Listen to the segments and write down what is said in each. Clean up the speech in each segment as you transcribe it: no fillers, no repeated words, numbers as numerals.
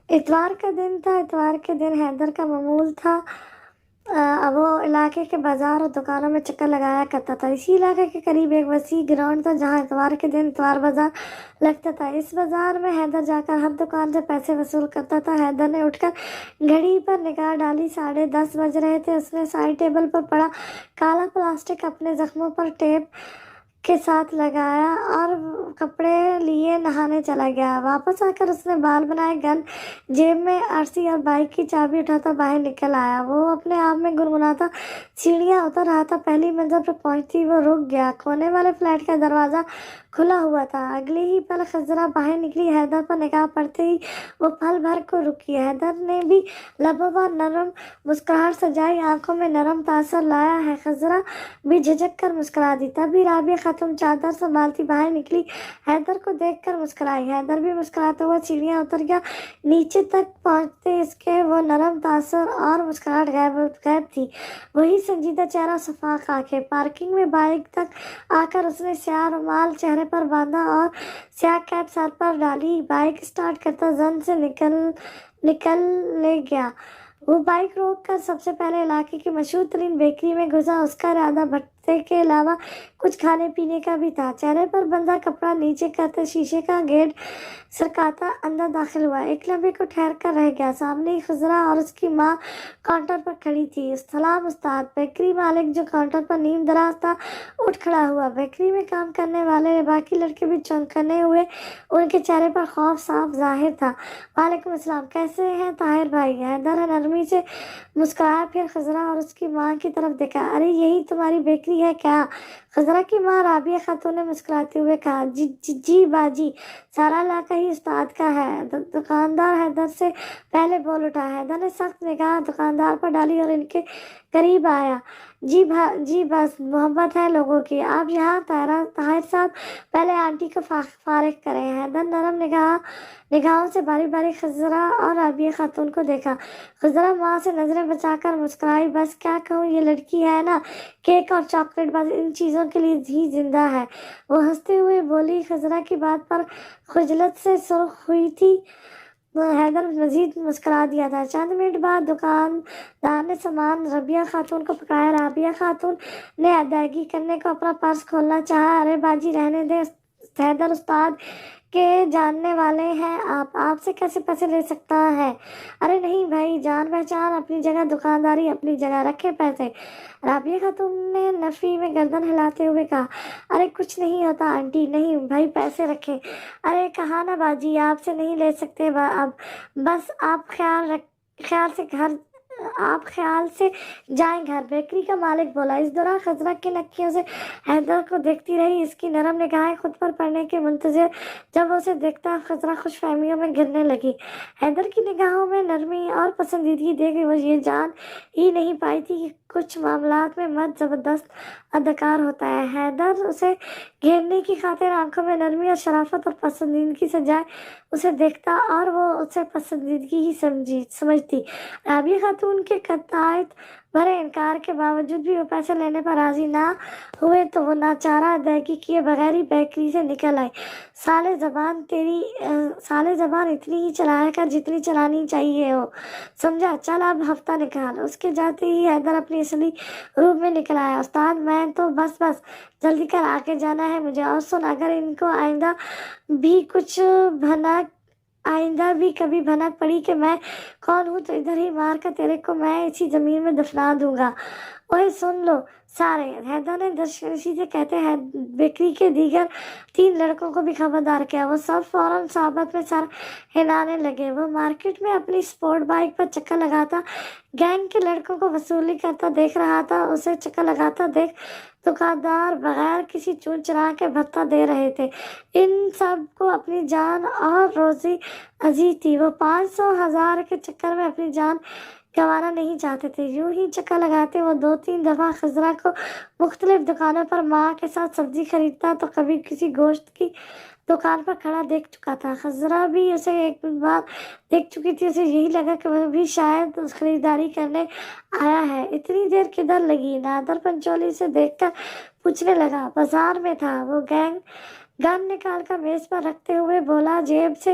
اتوار کا دن تھا۔ اتوار کے دن حیدر کا معمول تھا وہ علاقے کے بازار اور دکانوں میں چکر لگایا کرتا تھا۔ اسی علاقے کے قریب ایک وسیع گراؤنڈ تھا جہاں اتوار کے دن اتوار بازار لگتا تھا۔ اس بازار میں حیدر جا کر ہر دکان سے پیسے وصول کرتا تھا۔ حیدر نے اٹھ کر گھڑی پر نگاہ ڈالی، 10:30 بج رہے تھے۔ اس نے سائڈ ٹیبل پر پڑا کالا پلاسٹک اپنے زخموں پر ٹیپ کے ساتھ لگایا اور کپڑے لیے نہانے چلا گیا۔ واپس آ کر اس نے بال بنائے، گن جیب میں RC اور بائک کی چابی اٹھاتا باہر نکل آیا۔ وہ اپنے آپ میں گنگناتا سیڑھیاں اتر رہا تھا۔ پہلی منزل پر پہنچتی وہ رک گیا۔ کونے والے فلیٹ کا دروازہ کھلا ہوا تھا۔ اگلے ہی پل خضرا باہر نکلی۔ حیدر پر نگاہ پڑتے ہی وہ پل بھر کو رکی۔ حیدر نے بھی لبوں پر نرم مسکراہٹ سجائی، آنکھوں میں نرم تاثر لایا ہے۔ خضرا بھی جھجک کر مسکرا دی۔ تبھی رابعہ خاتون چادر سنبھالتی باہر نکلی، حیدر کو دیکھ کر مسکرائی۔ حیدر بھی مسکراتا ہوا سیڑھیاں اتر گیا۔ نیچے تک پہنچتے اس کے وہ نرم تاثر اور مسکراہٹ غائب تھی۔ وہی سنجیدہ چہرہ، شفاف آنکھیں۔ پارکنگ میں بائک تک آ کر اس نے سیاہ رومال چہرے پر باندھا اور سیاہ کیپ سر پر ڈالی۔ بائک اسٹارٹ کرتا زن سے نکل لے گیا۔ وہ بائک روک کر سب سے پہلے علاقے کی مشہور ترین بیکری میں گھسا۔ اس کا ارادہ بھٹے کے علاوہ کچھ کھانے پینے کا بھی تھا۔ چہرے پر بندھا کپڑا نیچے کرتے شیشے کا گیٹ سرکاتا اندر داخل ہوا۔ ایک لمحے کو ٹھہر کر رہ گیا۔ سامنے ہی خضرا اور اس کی ماں کاؤنٹر پر کھڑی تھی۔ سلام استاد۔ بیکری مالک جو کاؤنٹر پر نیم دراز تھا اٹھ کھڑا ہوا۔ بیکری میں کام کرنے والے باقی لڑکے بھی چونکنے ہوئے، ان کے چہرے پر خوف صاف ظاہر تھا۔ وعلیکم السلام، کیسے ہیں طاہر بھائی؟ حیدر نرمی سے مسکرایا، پھر خضرا اور اس کی ماں کی طرف دیکھا۔ ارے یہی تمہاری بیکری ہے کیا؟ خضرا کی ماں رابعہ خاتون نے مسکراتے ہوئے کہا۔ جی باجی، سارا علاقہ ہی استاد کا ہے۔ دکاندار حیدر سے پہلے بول اٹھا۔ حیدر نے سخت نگاہ دکاندار پر ڈالی اور ان کے قریب آیا۔ جی بس محبت ہے لوگوں کی، آپ یہاں طاہر صاحب پہلے آنٹی کو فارغ کریں۔ حیدر نرم نگاہوں سے باری باری خضرا اور رابعہ خاتون کو دیکھا۔ خضرا ماں سے نظریں بچا کر مسکرائی۔ بس کیا کہوں، یہ لڑکی ہے نا، کیک اور چاکلیٹ بس ان چیزوں کے لیے ہی زندہ ہے۔ وہ ہنستے ہوئے بولی۔ خضرا کی بات پر خجلت سے سرخ ہوئی تھی۔ حیدر مزید مسکرا دیا تھا۔ چند منٹ بعد دکاندار نے سامان رابعہ خاتون کو پکڑایا۔ رابعہ خاتون نے ادائیگی کرنے کو اپنا پرس کھولنا چاہا۔ ارے باجی رہنے دیں، حیدر استاد کے جاننے والے ہیں، آپ سے کیسے پیسے لے سکتا ہے؟ ارے نہیں بھائی، جان پہچان اپنی جگہ، دکانداری اپنی جگہ، رکھے پیسے۔ رابعہ خاتون نے نفی میں گردن ہلاتے ہوئے کہا۔ ارے کچھ نہیں ہوتا آنٹی، نہیں بھائی پیسے رکھے۔ ارے کہا نا باجی، آپ سے نہیں لے سکتے اب، بس آپ خیال سے جائیں گھر، بیکری کا مالک بولا۔ اس دوران خضرا کی نکیوں سے حیدر کو دیکھتی رہی، اس کی نرم نگاہیں خود پر پڑنے کے منتظر۔ جب اسے دیکھتا خضرا خوش فہمیوں میں گرنے لگی۔ حیدر کی نگاہوں میں نرمی اور پسندیدگی دیکھ وہ یہ جان ہی نہیں پائی تھی کہ کچھ معاملات میں مرد زبردست اداکار ہوتا ہے۔ حیدر اسے گھیرنے کی خاطر آنکھوں میں نرمی اور شرافت اور پسندیدگی سے جائے اسے دیکھتا اور وہ اسے پسندیدگی ہی سمجھتی۔ رابعہ خاتون کے قطعیت بھرے انکار کے باوجود بھی وہ پیسے لینے پر راضی نہ ہوئے تو وہ ناچارہ ادائیگی کیے بغیر ہی بیکری سے نکل آئی۔ سالے زبان اتنی ہی چلایا کر جتنی چلانی چاہیے ہو، سمجھا؟ چل اب ہفتہ نکال۔ اس کے جاتے ہی حیدر اپنی اصلی روپ میں نکل آیا۔ استاد میں تو بس جلدی کر، آگے جانا ہے مجھے۔ اور سن، اگر ان کو آئندہ بھی کبھی بھنک پڑی کہ میں کون ہوں تو ادھر ہی مار کر تیرے کو میں اسی زمین میں دفنا دوں گا۔ اوئے سن لو سارے، حیدر نے دشخشی سے کہتے بیکری کے دیگر 3 لڑکوں کو بھی خبردار کیا۔ وہ سب فوراً صحبت میں سر ہلانے لگے۔ وہ مارکیٹ میں اپنی سپورٹ بائک پر چکر لگاتا گینگ کے لڑکوں کو وصولی کرتا دیکھ رہا تھا۔ اسے چکر لگاتا دیکھ دکاندار بغیر کسی چون چرا کے بھتہ دے رہے تھے۔ ان سب کو اپنی جان اور روزی عزیز تھی۔ وہ 500 1000 کے چکر میں اپنی جان گنوانا نہیں چاہتے تھے۔ یوں ہی چکر لگاتے وہ 2-3 دفعہ خضرا کو مختلف دکانوں پر ماں کے ساتھ سبزی خریدتا تو کبھی کسی گوشت کی دکان پر کھڑا دیکھ چکا تھا۔ خضرا بھی اسے ایک بار دیکھ چکی تھی۔ اسے یہی لگا کہ وہ بھی شاید خریداری کرنے آیا ہے۔ اتنی دیر کدھر لگی؟ نادر پنچولی سے دیکھ کر پوچھنے لگا۔ بازار میں تھا۔ وہ گن نکال کر میز پر رکھتے ہوئے بولا۔ جیب سے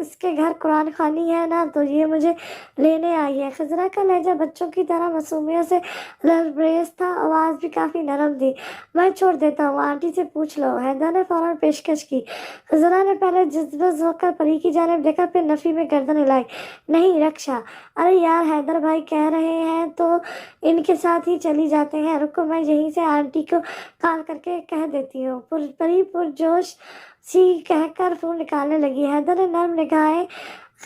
اس کے گھر قرآن خوانی ہے نا، تو یہ مجھے لینے آئی ہے۔ خضرا کا لہجہ بچوں کی طرح معصومیت سے لبریز تھا، آواز بھی کافی نرم تھی۔ میں چھوڑ دیتا ہوں، آنٹی سے پوچھ لو، حیدر نے فوراً پیشکش کی۔ خضرا نے پہلے جذبز ہو کر پری کی جانب دیکھا، پھر نفی میں گردن ہلائی۔ نہیں رکشا، ارے یار حیدر بھائی کہہ رہے ہیں تو ان کے ساتھ ہی چلی جاتے ہیں، رکو میں یہیں سے آنٹی کو کال کر کے کہہ دیتی ہوں۔ پری پرجوش سی کہہ کر فون نکالنے لگی۔ حیدر نے نرم نگاہیں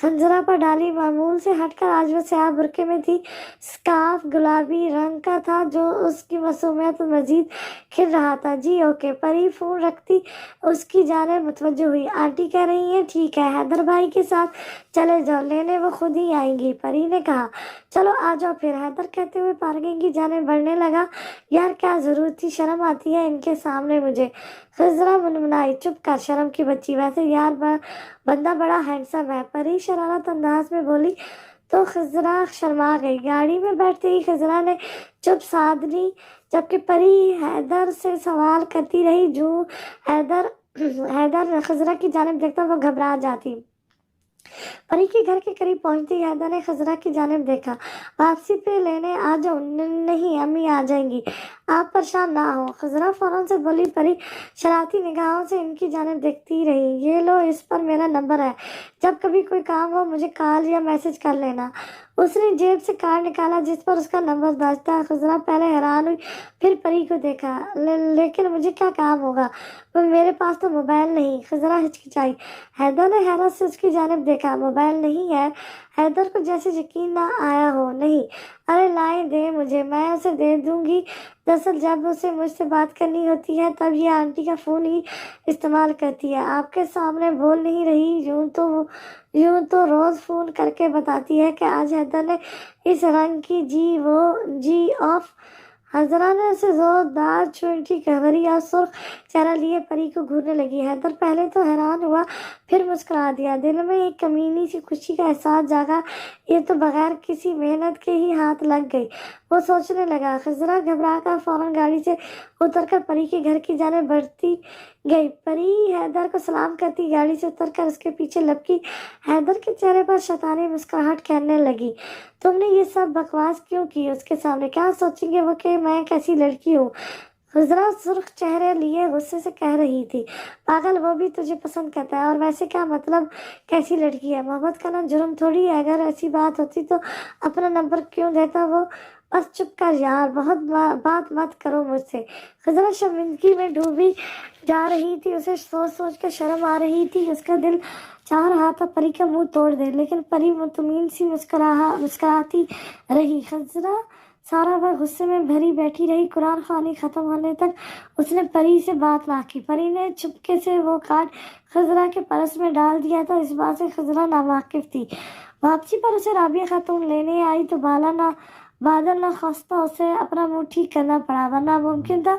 خنجرہ پر ڈالی، معمول سے ہٹ کر آج وہ سیاہ برقعے میں تھی۔ اسکارف گلابی رنگ کا تھا جو اس کی معصومیت مزید کھل رہا تھا۔ جی اوکے، پری فون رکھتی اس کی جانب متوجہ ہوئی۔ آنٹی کہہ رہی ہیں ٹھیک ہے، حیدر بھائی کے ساتھ چلے جاؤ، لینے وہ خود ہی آئیں گی، پری نے کہا۔ چلو آ جاؤ پھر، حیدر کہتے ہوئے پارکنگ کی جانب بڑھنے لگا۔ یار کیا ضرورت تھی، شرم آتی ہے ان کے سامنے مجھے۔ خضرا منمنائی، چپ کر شرم کی بچی، ویسے یار بندہ بڑا ہینڈسم ہے، پری شرارت انداز میں بولی تو خضرا شرما گئی۔ گاڑی میں بیٹھتے ہی خضرا نے چپ سادھ لی، جبکہ پری حیدر سے سوال کرتی رہی۔ جو حیدر خضرا کی جانب دیکھتا وہ گھبرا جاتی۔ پری کے گھر کے قریب پہنچتے ہی حیدر نے خضرا کی جانب دیکھا۔ واپسی پہ لینے آ جاؤ؟ نہیں امی آ جائیں گی، آپ پریشان نہ ہو، خضرا فوراً سے بولی۔ پری شرارتی نگاہوں سے ان کی جانب دیکھتی رہی۔ یہ لو، اس پر میرا نمبر ہے، جب کبھی کوئی کام ہو مجھے کال یا میسج کر لینا۔ اس نے جیب سے کارڈ نکالا جس پر اس کا نمبر درج تھا۔ خضرا پہلے حیران ہوئی، پھر پری کو دیکھا۔ لیکن مجھے کیا کام ہوگا، میرے پاس تو موبائل نہیں، خضرا ہچکچائی۔ حیدر نے حیرت سے اس کی جانب دیکھا۔ موبائل نہیں ہے؟ حیدر کو جیسے یقین نہ آیا ہو۔ نہیں، ارے لائیں دے مجھے، میں اسے دے دوں گی۔ دراصل جب اسے مجھ سے بات کرنی ہوتی ہے تب یہ آنٹی کا فون ہی استعمال کرتی ہے، آپ کے سامنے بول نہیں رہی، یوں تو روز فون کر کے بتاتی ہے کہ آج حیدر نے اس رنگ کی جی آف۔ حضرہ نے اسے زوردار چونٹی گھبری اور سرخ چہرہ لیے پری کو گھورنے لگی۔ حیدر پہلے تو حیران ہوا، پھر مسکرا دیا۔ دل میں ایک کمینی سی خوشی کا احساس جاگا، یہ تو بغیر کسی محنت کے ہی ہاتھ لگ گئی، وہ سوچنے لگا۔ خضرا گھبرا کر فوراً گاڑی سے اتر کر پری کے گھر کی جانب بڑھتی گئی۔ پری حیدر کو سلام کرتی گاڑی سے اتر کر اس کے پیچھے لپکی۔ حیدر کے چہرے پر شیطانی مسکراہٹ کہنے لگی، تم نے یہ سب بکواس کیوں کی اس کے سامنے، کیا سوچیں گے وہ کہ میں کیسی لڑکی ہوں؟ خضرا سرخ چہرے لیے غصے سے کہہ رہی تھی، پاگل، وہ بھی تجھے پسند کرتا ہے، اور ویسے کیا مطلب کیسی لڑکی ہے، محبت کرنا جرم تھوڑی ہے، اگر ایسی بات ہوتی تو اپنا نمبر کیوں دیتا وہ؟ بس چپ کر یار، بہت بات مت کرو مجھ سے۔ خضرا شرمندگی میں ڈوبی جا رہی تھی، اسے سوچ کر شرم آ رہی تھی، اس کا دل چاہ رہا تھا پری کا منہ توڑ دے، لیکن پری مطمئن سی مسکراتی رہی۔ خضرا سارا وقت غصے میں بھری بیٹھی رہی۔ قرآن خوانی ختم ہونے تک اس نے پری سے بات نہ کی۔ پری نے چپکے سے وہ کارڈ خضرا کے پرس میں ڈال دیا تھا، اس بات سے خضرا ناواقف تھی۔ واپسی پر اسے رابعہ خاتون لینے آئی تو بادل نخواستہ اسے اپنا منہ ٹھیک کرنا پڑا، ورنہ ممکن تھا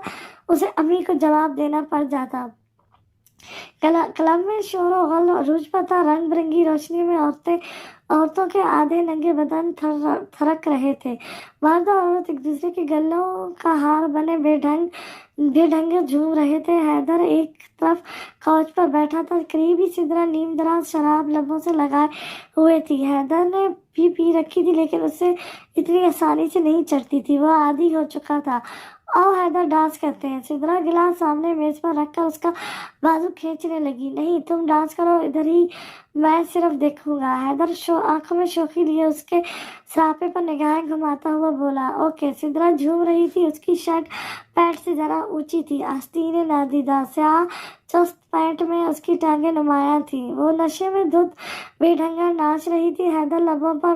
اسے امی کو جواب دینا پڑ جاتا۔ کلب میں شور و غل عروج پر تھا، رنگ برنگی روشنی میں عورتوں کے آدھے ننگے بدن تھرک رہے تھے، مرد اور عورت ایک دوسرے کے گلوں کا ہار بنے بے ڈھنگ جھوم رہے تھے۔ حیدر ایک طرف کوچ پر بیٹھا تھا، قریبی سدرا نیم دراز شراب لبوں سے لگائے ہوئے تھی۔ حیدر نے بھی پی رکھی تھی لیکن اس سے اتنی آسانی سے نہیں چڑھتی تھی، وہ عادی ہو چکا تھا۔ آؤ حیدر ڈانس کرتے ہیں، سدرا گلاس سامنے میز پر رکھ کر اس کا بازو کھینچنے لگی۔ نہیں تم ڈانس کرو ادھر ہی، میں صرف دیکھوں گا۔ حیدر آنکھوں میں شوخی لیے اس کے سراپے پر نگاہیں گھماتا ہوا بولا، اوکے۔ سدرا جھوم رہی تھی، اس کی شرٹ پینٹ سے ذرا اونچی تھی، آستینیں نادیدہ، سیاہ چست پینٹ میں اس کی ٹانگیں نمایاں تھیں، وہ نشے میں دھت بے ڈھنگا ناچ رہی تھی۔ حیدر لبوں پر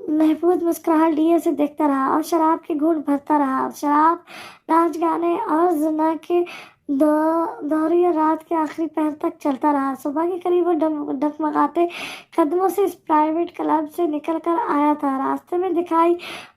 محفوظ مسکراہٹ لیے اسے دیکھتا رہا اور شراب کے گھونٹ بھرتا رہا۔ شراب، ناچ گانے اور زنا کے دورہ رات کے آخری پہر تک چلتا رہا۔ صبح کے قریب وہ ڈگمگاتے قدموں سے اس پرائیویٹ کلب سے نکل کر آیا تھا۔ راستے میں دکھائی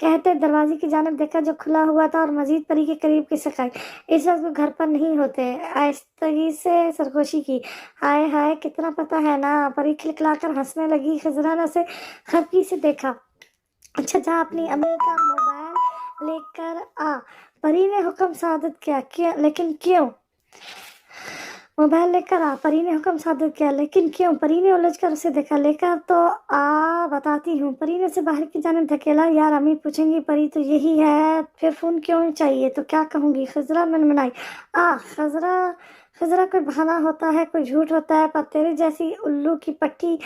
کہتے دروازے کی جانب دیکھا جو کھلا ہوا تھا اور مزید پری کے قریب کی سکائی۔ اس وقت وہ گھر پر نہیں ہوتے۔ آہستگی سے سرگوشی کی، ہائے ہائے کتنا پتہ ہے نا۔ پری کھلکھلا کر ہنسنے لگی۔ خضرا نے اسے خفگی سے دیکھا۔ اچھا جا اپنی امی کا موبائل لے کر آ، پری نے حکم صادر کیا۔ لیکن کیوں؟ موبائل لے کر آ، پری نے حکم صادر کیا۔ لیکن کیوں؟ پری نے الجھ کر اسے دیکھا۔ لے کر تو آ، بتاتی ہوں۔ پری نے اسے باہر کی جانب دھکیلا۔ یار امی پوچھیں گی پری تو یہی ہے، پھر فون کیوں چاہیے؟ تو کیا کہوں گی؟ خضرا منمنائی۔ خضرا کوئی بہانہ ہوتا ہے، کوئی جھوٹ ہوتا ہے، پر تیری جیسی الو کی پٹی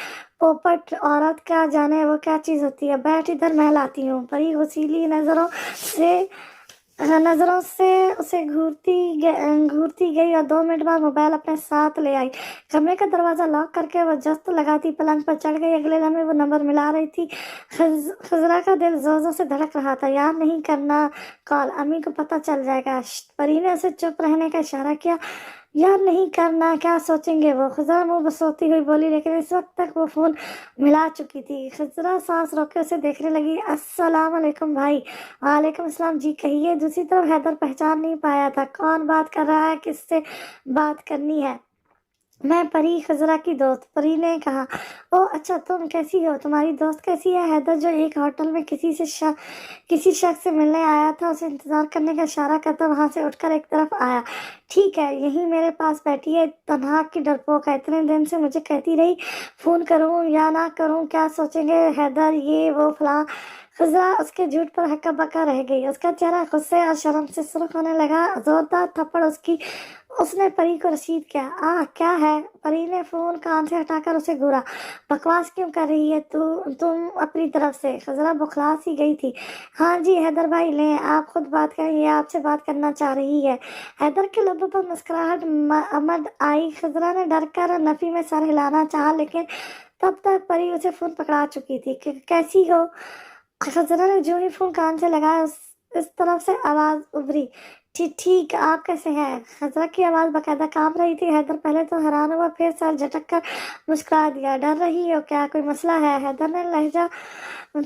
پوپٹ عورت کیا جانے وہ کیا چیز ہوتی ہے۔ بیٹھ ادھر، میں لاتی ہوں۔ پری غصیلی نظروں سے اسے گھورتی گئی اور 2 منٹ بعد موبائل اپنے ساتھ لے آئی۔ کمرے کا دروازہ لاک کر کے وہ جست لگاتی پلنگ پر چڑھ گئی۔ اگلے لمحے وہ نمبر ملا رہی تھی۔ خضرا کا دل زور زور سے دھڑک رہا تھا۔ یار نہیں کرنا کال، امی کو پتہ چل جائے گا۔ شت، پری نے اسے چپ رہنے کا اشارہ کیا۔ یار نہیں کرنا، کیا سوچیں گے وہ؟ خضرا منہ بسوتی ہوئی بولی، لیکن اس وقت تک وہ فون ملا چکی تھی۔ خضرا سانس روک کے اسے دیکھنے لگی۔ السلام علیکم بھائی۔ وعلیکم السلام، جی کہیے۔ دوسری طرف حیدر پہچان نہیں پایا تھا۔ کون بات کر رہا ہے؟ کس سے بات کرنی ہے؟ میں پری، خضرا کی دوست، پری نے کہا۔ او اچھا، تم کیسی ہو؟ تمہاری دوست کیسی ہے؟ حیدر جو ایک ہوٹل میں کسی شخص سے ملنے آیا تھا اسے انتظار کرنے کا اشارہ کرتا وہاں سے اٹھ کر ایک طرف آیا۔ ٹھیک ہے، یہیں میرے پاس بیٹھی ہے، تنہا کی ڈرپوک ہے، اتنے دن سے مجھے کہتی رہی فون کروں یا نہ کروں، کیا سوچیں گے حیدر، یہ وہ فلاں۔ خضرا اس کے جھوٹ پر ہکا بکا رہ گئی۔ اس کا چہرہ غصے اور شرم سے سرخ ہونے لگا۔ زوردار تھپڑ اس نے پری کو رسید کیا۔ کیا ہے؟ پری نے فون کان سے ہٹا کر اسے گھورا۔ بکواس کیوں کر رہی ہے تم اپنی طرف سے؟ خضرا بخلا سی گئی تھی۔ ہاں جی حیدر بھائی، لیں آپ خود بات کریں، یہ آپ سے بات کرنا چاہ رہی ہے۔ حیدر کے لبوں پر مسکراہٹ مد آئی۔ خضرا نے ڈر کر نفی میں سر ہلانا چاہا، لیکن تب تک پری اسے فون پکڑا چکی تھی۔ کیسی ہو؟ خضرا نے جو ہی فون کان سے لگایا اس طرف سے آواز ابھری۔ ٹھیک، آپ کیسے ہیں؟ خضرا کی آواز باقاعدہ کانپ رہی تھی۔ حیدر پہلے تو حیران ہوا، پھر سر جھٹک کر مسکرا دیا۔ ڈر رہی ہو کیا؟ کوئی مسئلہ ہے؟ حیدر نے لہجہ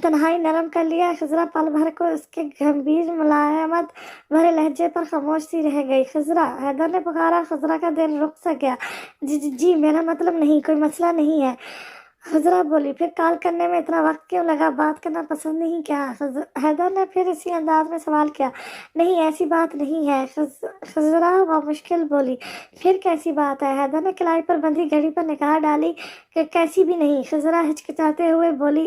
تنہائی نرم کر لیا۔ خضرا پل بھر کو اس کے گمبھیر ملائمت بھرے لہجے پر خاموش سی رہ گئی۔ خضرا، حیدر نے پکارا۔ خضرا کا دل رک سا گیا۔ جی میرا مطلب نہیں، کوئی مسئلہ نہیں ہے، خضرا بولی۔ پھر کال کرنے میں اتنا وقت کیوں لگا؟ بات کرنا پسند نہیں کیا؟ حیدر نے پھر اسی انداز میں سوال کیا۔ نہیں ایسی بات نہیں ہے، خضرا بمشکل بولی۔ پھر کیسی بات ہے؟ حیدر نے کلائی پر بندھی گھڑی پر نگاہ ڈالی کہ کیسی بھی نہیں۔ خضرا ہچکچاتے ہوئے بولی،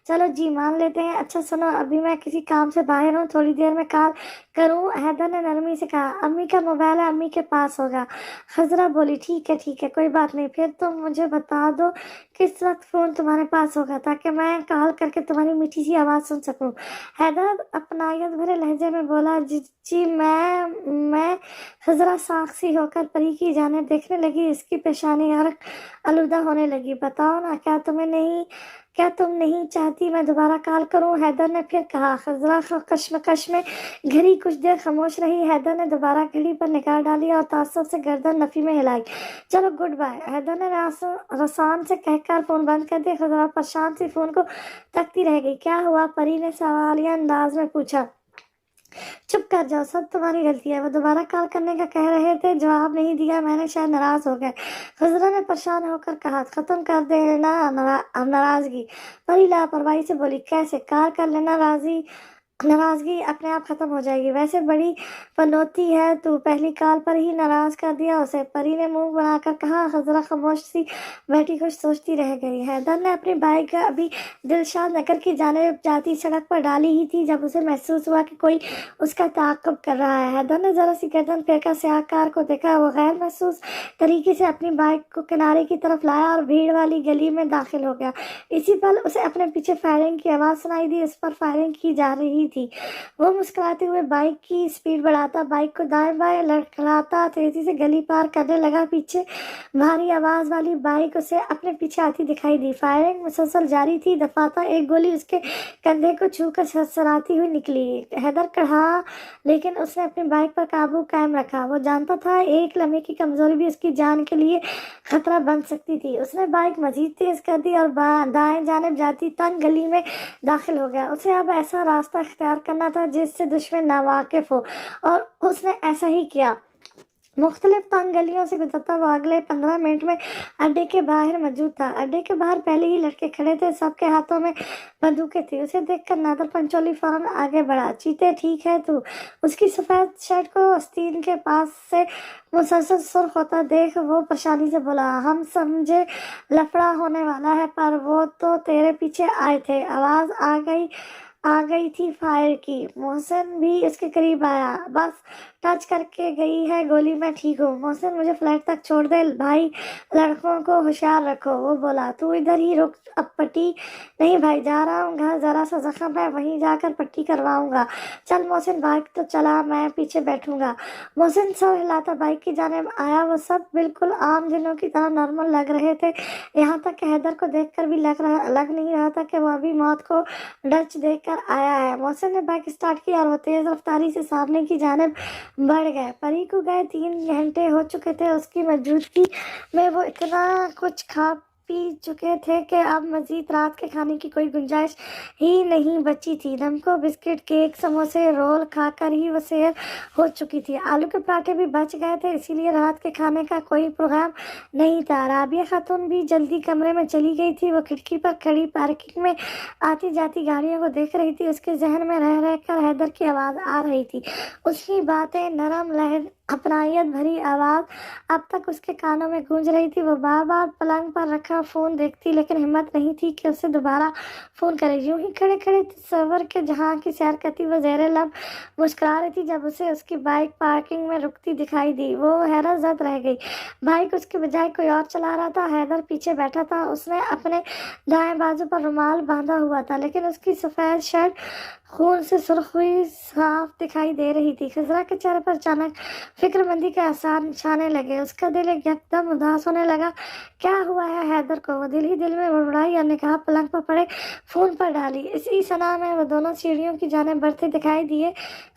چلو جی مان لیتے ہیں۔ اچھا سنو، ابھی میں کسی کام سے باہر ہوں، تھوڑی دیر میں کال کروں؟ حیدر نے نرمی سے کہا۔ امی کا موبائل ہے، امی کے پاس ہوگا۔ خضرا بولی، ٹھیک ہے، کوئی بات نہیں۔ پھر تم مجھے بتا دو کس وقت فون تمہارے پاس ہوگا تاکہ میں کال کر کے تمہاری میٹھی سی آواز سن سکوں۔ حیدر اپنائیت بھرے لہجے میں بولا۔ جی میں خضرا ساکھ سی ہو کر پری کی جانب دیکھنے لگی۔ اس کی پیشانی عرق آلودہ ہونے لگی۔ بتاؤ نا، کیا تم نہیں چاہتی میں دوبارہ کال کروں؟ حیدر نے پھر کہا۔ خضرا کشمکش میں گھڑی کچھ دیر خاموش رہی۔ حیدر نے دوبارہ گھڑی پر نگاہ ڈالی اور تعصب سے گردن نفی میں ہلائی۔ چلو گڈ بائے، حیدر نے رسان سے کہہ کر فون بند کر دیا۔ خضرا پریشان سی فون کو تکتی رہ گئی۔ کیا ہوا؟ پری نے سوالیہ انداز میں پوچھا۔ چپ کر جاؤ، سب تمہاری غلطی ہے۔ وہ دوبارہ کال کرنے کا کہہ رہے تھے، جواب نہیں دیا میں نے، شاید ناراض ہو گئے۔ خضرا نے پریشان ہو کر کہا۔ ختم کر دینا ناراضگی، پری لاپرواہی سے بولی۔ کیسے؟ کال کر لینا، ناراضگی اپنے آپ ختم ہو جائے گی۔ ویسے بڑی پنوتی ہے تو، پہلی کال پر ہی ناراض کر دیا اسے، پری نے منہ بنا کر کہا۔ خضرا خاموش سی بیٹھی کچھ سوچتی رہ گئی۔ حیدر نے اپنی بائک ابھی دلشاد نگر کی جانب جاتی سڑک پر ڈالی ہی تھی جب اسے محسوس ہوا کہ کوئی اس کا تعاقب کر رہا ہے۔ حیدر نے ذرا سی گردن پھیر کر سیاہ کار کو دیکھا۔ وہ غیر محسوس طریقے سے اپنی بائک کو کنارے کی طرف لایا اور بھیڑ والی گلی میں داخل ہو گیا۔ اسی پل اسے اپنے پیچھے فائرنگ کی آواز سنائی دی۔ اس پر فائرنگ کی جا رہی ہوئی تھی۔ وہ مسکراتے ہوئے بائک کی سپیڈ بڑھاتا، بائک کو دائیں بائیں لڑکھڑاتا تیزی سے گلی پار کرنے لگا۔ پیچھے بھاری آواز والی بائک اسے اپنے پیچھے آتی دکھائی دی۔ فائرنگ مسلسل جاری تھی، دفعتاً ایک گولی اس کے کندھے کو چھو کر سرسراتی ہوئی نکلی۔ حیدر کڑھا، لیکن اس نے اپنی بائک پر قابو قائم رکھا۔ وہ جانتا تھا ایک لمحے کی کمزوری بھی اس کی جان کے لیے خطرہ بن سکتی تھی۔ اس نے بائک مزید تیز کر دی اور دائیں جانب جاتی تنگ گلی میں داخل ہو گیا۔ اسے اب ایسا راستہ اختیار کرنا تھا جس سے دشمن ناواقف ہو، اور اس نے ایسا ہی کیا۔ مختلف تنگ گلیوں سے گزرتا وہ اگلے 15 منٹ میں اڈے کے باہر موجود تھا۔ اڈے کے باہر پہلے ہی لڑکے کھڑے تھے، سب کے ہاتھوں میں بندوقیں تھیں۔ اسے دیکھ کر نادر پنچولی فوراً آگے بڑھا۔ چیتے ٹھیک ہے تو؟ اس کی سفید شرٹ کو آستین کے پاس سے مسلسل سرخ ہوتا دیکھ وہ پریشانی سے بولا، ہم سمجھے لفڑا ہونے والا ہے، پر وہ تو تیرے پیچھے آئے تھے۔ آواز آ گئی تھی فائر کی۔ محسن بھی اس کے قریب آیا۔ بس ٹچ کر کے گئی ہے گولی، میں ٹھیک ہوں۔ محسن مجھے فلیٹ تک چھوڑ دے بھائی، لڑکوں کو ہوشیار رکھو۔ وہ بولا، تو ادھر ہی رک، اب پٹی نہیں بھائی، جا رہا ہوں گھر، ذرا سا زخم ہے، وہیں جا کر پٹی کرواؤں گا۔ چل محسن، بائک تو چلا، میں پیچھے بیٹھوں گا۔ محسن سر ہلاتا بائک کی جانب آیا۔ وہ سب بالکل عام دنوں کی طرح نارمل لگ رہے تھے، یہاں تک کہ حیدر کو دیکھ کر بھی لگ نہیں رہا تھا کہ وہ ابھی موت کو ڈچ دیکھ کر آیا ہے۔ محسن نے بائک اسٹارٹ کی اور وہ تیز رفتاری سے سامنے کی جانب بڑھ گئے۔ پری کو گئے 3 گھنٹے ہو چکے تھے۔ اس کی موجودگی میں وہ اتنا کچھ کھا پی چکے تھے کہ اب مزید رات کے کھانے کی کوئی گنجائش ہی نہیں بچی تھی۔ نمکو، بسکٹ، کیک، سموسے، رول کھا کر ہی وہ سیر ہو چکی تھی۔ آلو کے پراٹھے بھی بچ گئے تھے، اسی لیے رات کے کھانے کا کوئی پروگرام نہیں تھا۔ رابعہ خاتون بھی جلدی کمرے میں چلی گئی تھی۔ وہ کھڑکی پر کھڑی پارکنگ میں آتی جاتی گاڑیوں کو دیکھ رہی تھی۔ اس کے ذہن میں رہ کر حیدر کی آواز آ رہی تھی، اس کی باتیں، نرم لہجہ، اپنائیت بھری آواز اب تک اس کے کانوں میں گونج رہی تھی۔ وہ بار بار پلنگ پر رکھا فون دیکھتی، لیکن ہمت نہیں تھی کہ اسے دوبارہ فون کرے۔ یوں ہی کھڑے کھڑے تصور کے جہاں کی سیر کرتی وہ زیر لب مسکرا رہی تھی جب اسے اس کی بائک پارکنگ میں رکتی دکھائی دی۔ وہ حیرت زد رہ گئی۔ بائک اس کے بجائے کوئی اور چلا رہا تھا۔ حیدر پیچھے بیٹھا تھا، اس نے اپنے دائیں بازو پر رومال باندھا ہوا تھا، لیکن اس کی سفید شرٹ خون سے سرخ ہوئی صاف دکھائی دے رہی تھی۔ خضرا کے چہرے پر اچانک فکر مندی کے آثار چھانے لگے۔ اس کا دل یکدم اداس ہونے لگا۔ کیا ہوا ہے حیدر کو؟ وہ دل ہی دل میں بڑبڑائی اور نگاہ پلنگ پر پڑے فون پر ڈالی۔ اسی ثنا میں وہ دونوں سیڑھیوں کی جانب بڑھتے دکھائی دیے۔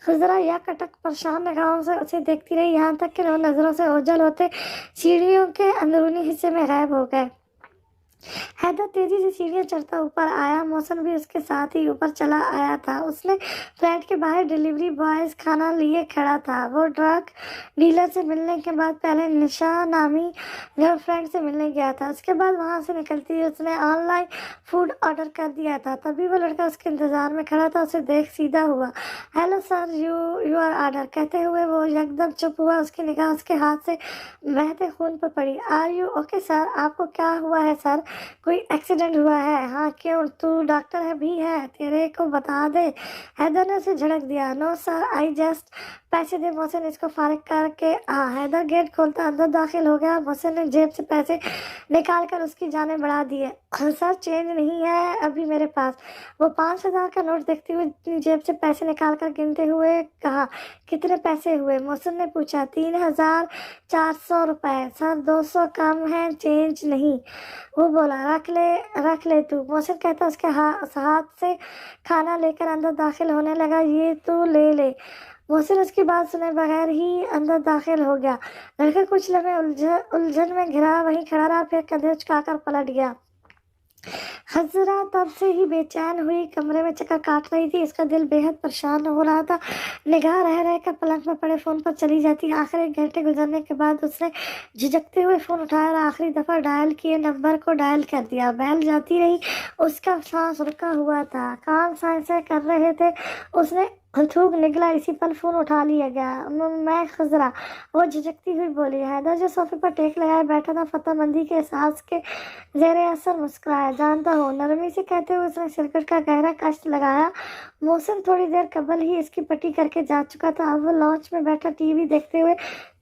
خضرا یکٹک پریشان نگاہوں سے اسے دیکھتی رہی، یہاں تک کہ وہ نظروں سے اوجھل ہوتے سیڑھیوں کے اندرونی حصے میں غائب ہو گئے۔ حیدر تیزی سے سیڑھیاں چڑھتا اوپر آیا۔ محسن بھی اس کے ساتھ ہی اوپر چلا آیا تھا۔ اس نے فلیٹ کے باہر ڈیلیوری بوائز کھانا لیے کھڑا تھا۔ وہ ڈرگ ڈیلر سے ملنے کے بعد پہلے نشا نامی گرل فرینڈ سے ملنے گیا تھا، اس کے بعد وہاں سے نکلتے ہی اس نے آن لائن فوڈ آرڈر کر دیا تھا۔ تبھی وہ لڑکا اس کے انتظار میں کھڑا تھا۔ اسے دیکھ سیدھا ہوا۔ ہیلو سر، یور آرڈر کہتے ہوئے وہ یکدم چپ ہوا۔ اس کی نگاہ اس کے ہاتھ سے بہتے خون پر پڑی۔ Are you okay sir? آپ کو کیا ہوا ہے سر؟ کوئی ایکسیڈنٹ ہوا ہے؟ ہاں کیوں؟ تو ڈاکٹر بھی ہے، تیرے کو بتا دے؟ حیدر نے اسے جھڑک دیا۔ نو سر، آئی جسٹ پیسے دے محسن، اس کو فارغ کر کے آ۔ حیدر گیٹ کھولتا اندر داخل ہو گیا۔ محسن نے جیب سے پیسے نکال کر اس کی جانب بڑھا دیے۔ سر چینج نہیں ہے ابھی میرے پاس۔ وہ 5,000 کا نوٹ دیکھتے ہوئے اپنی جیب سے پیسے نکال کر گنتے ہوئے کہا، کتنے پیسے ہوئے؟ محسن نے پوچھا۔ 3,400 روپے سر، 200 کم ہے، چینج نہیں۔ وہ بولا، رکھ لے تو۔ محسن کہتا اس کے ہاتھ سے کھانا لے کر اندر داخل ہونے لگا، یہ تو لے لے۔ محسن اس کی بات سنے بغیر ہی اندر داخل ہو گیا۔ لڑکا کچھ لمحے الجھن میں گھرا وہیں کھڑا رہا، پھر کندھے اچکا کر پلٹ گیا۔ خضرا تب سے ہی بے چین ہوئی کمرے میں چکر کاٹ رہی تھی۔ اس کا دل بے حد پریشان ہو رہا تھا۔ نگاہ رہ کر پلنگ پر پڑے فون پر چلی جاتی۔ آخر 1 گھنٹے گزرنے کے بعد اس نے جھجکتے ہوئے فون اٹھایا اور آخری دفعہ ڈائل کیے نمبر کو ڈائل کر دیا۔ بیل جاتی رہی، اس کا سانس رکا ہوا تھا، کان سائیں سائیں کر رہے تھے۔ اس نے تھوک نکلا، اسی پل فون اٹھا لیا گیا۔ میں خضرا، وہ جھجکتی ہوئی بولی۔ حیدر جو صوفے پر ٹیک لگائے بیٹھا تھا فتح مندی کے احساس کے زیر اثر مسکرایا۔ جانتا ہوں، نرمی سے کہتے ہوئے اس نے سگریٹ کا گہرا کش لگایا۔ محسن تھوڑی دیر قبل ہی اس کی پٹی کر کے جا چکا تھا۔ اب وہ لانچ میں بیٹھا ٹی وی دیکھتے ہوئے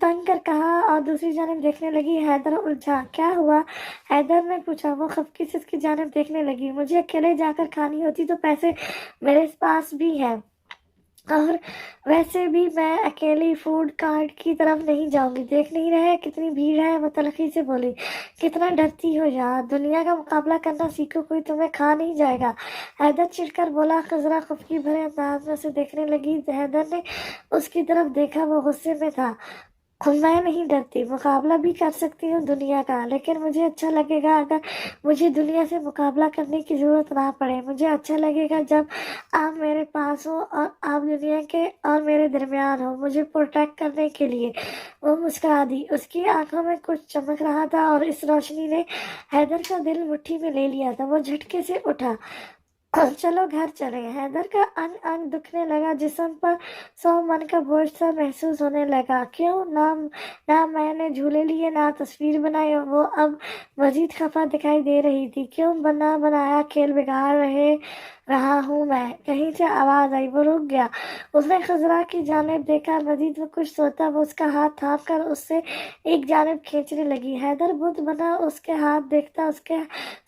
تنگ کر کہا اور دوسری جانب دیکھنے لگی۔ حیدر الجھا۔ کیا ہوا؟ حیدر نے پوچھا۔ وہ خفگی سے اس کی جانب دیکھنے لگی۔ مجھے اکیلے جا کر کھانی ہوتی تو پیسے میرے پاس بھی ہیں، اور ویسے بھی میں اکیلی فوڈ کارٹ کی طرف نہیں جاؤں گی۔ دیکھ نہیں رہے کتنی بھیڑ ہے؟ وہ تلخی سے بولی۔ کتنا ڈرتی ہو یار، دنیا کا مقابلہ کرنا سیکھو، کوئی تمہیں کھا نہیں جائے گا۔ حیدر چڑھ کر بولا۔ خضرا خفگی بھرے انداز میں اسے دیکھنے لگی۔ حیدر نے اس کی طرف دیکھا، وہ غصے میں تھا۔ میں نہیں ڈرتی، مقابلہ بھی کر سکتی ہوں دنیا کا، لیکن مجھے اچھا لگے گا اگر مجھے دنیا سے مقابلہ کرنے کی ضرورت نہ پڑے۔ مجھے اچھا لگے گا جب آپ میرے پاس ہو اور آپ دنیا کے اور میرے درمیان ہو، مجھے پروٹیکٹ کرنے کے لیے۔ وہ مسکرا دی۔ اس کی آنکھوں میں کچھ چمک رہا تھا اور اس روشنی نے حیدر کا دل مٹھی میں لے لیا تھا۔ وہ جھٹکے سے اٹھا۔ چلو گھر چلیں۔ حیدر کا انگ انگ دکھنے لگا، جسم پر 100 من کا بوجھ سا محسوس ہونے لگا۔ کیوں نہ میں نے جھولے لیے، نہ تصویر بنائی۔ وہ اب مزید خفا دکھائی دے رہی تھی۔ کیوں نہ بنایا، کھیل بگاڑ رہا ہوں میں؟ کہیں سے آواز آئی، وہ رک گیا۔ اس نے خضرا کی جانب دیکھا، مزید وہ کچھ سوچا۔ وہ اس کا ہاتھ تھام کر اس سے ایک جانب کھینچنے لگی۔ حیدر بت بنا اس کے ہاتھ دیکھتا اس کے